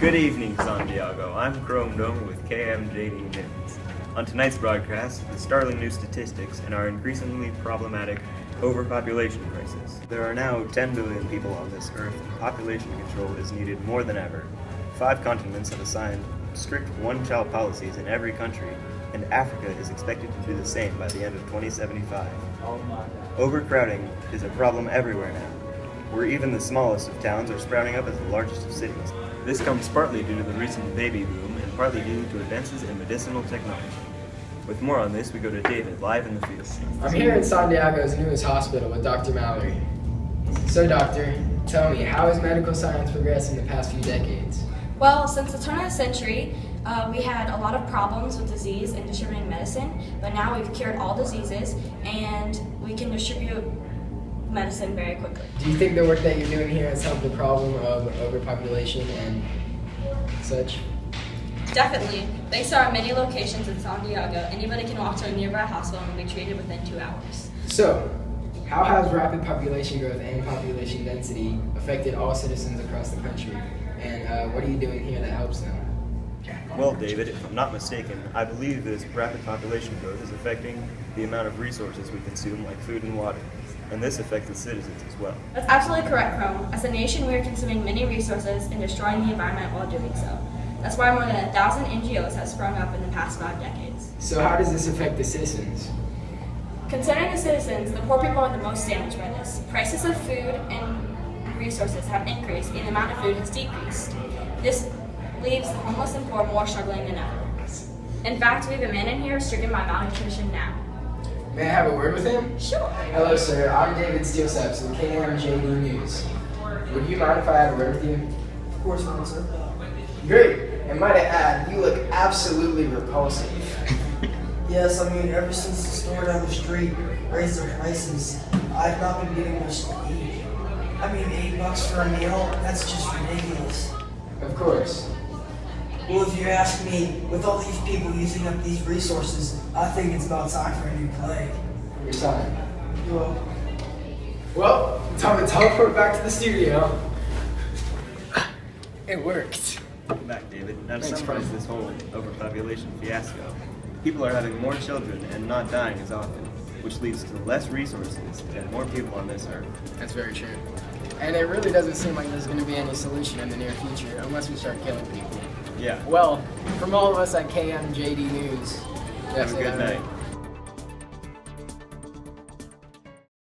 Good evening, Santiago. I'm Chrome Dome with KMJD News. On tonight's broadcast, the startling new statistics and our increasingly problematic overpopulation crisis. There are now 10 billion people on this earth, and population control is needed more than ever. 5 continents have assigned strict one-child policies in every country, and Africa is expected to do the same by the end of 2075. Overcrowding is a problem everywhere now, where even the smallest of towns are sprouting up as the largest of cities. This comes partly due to the recent baby boom and partly due to advances in medicinal technology. With more on this, we go to David, live in the field. I'm here in Santiago's newest hospital with Dr. Mallory. So doctor, tell me, how has medical science progressed in the past few decades? Well, since the turn of the century, we had a lot of problems with disease and distributing medicine, but now we've cured all diseases and we can distribute medicine very quickly. Do you think the work that you're doing here has helped the problem of overpopulation and such? Definitely. Thanks to our many locations in Santiago, anybody can walk to a nearby hospital and be treated within 2 hours. So, how has rapid population growth and population density affected all citizens across the country? And what are you doing here that helps them? Well, David, if I'm not mistaken, I believe this rapid population growth is affecting the amount of resources we consume, like food and water. And this affects the citizens as well. That's absolutely correct, Chrome. As a nation, we are consuming many resources and destroying the environment while doing so. That's why more than 1,000 NGOs have sprung up in the past 5 decades. So how does this affect the citizens? Considering the citizens, the poor people are the most damaged by this. Prices of food and resources have increased and the amount of food has decreased. This leaves the homeless and poor more struggling than ever. In fact, we have a man in here stricken by malnutrition now. May I have a word with him? Sure. Hello, sir. I'm David Steelsteps with KMJD News. Would you mind if I had a word with you? Of course not, sir. Great. And might I add, you look absolutely repulsive. Yes, I mean, ever since the store down the street raised their prices, I've not been getting much to eat. I mean, $8 for a meal? That's just ridiculous. Of course. Well, if you ask me, with all these people using up these resources, I think it's about time for a new plague. Your time. Well, Time to teleport back to the studio. It worked. Welcome back, David. Now to Thanks, summarize Frank. this whole overpopulation fiasco, people are having more children and not dying as often, which leads to less resources and more people on this earth. That's very true. And it really doesn't seem like there's going to be any solution in the near future unless we start killing people. Yeah. Well, from all of us at KMJD News, Have a good night.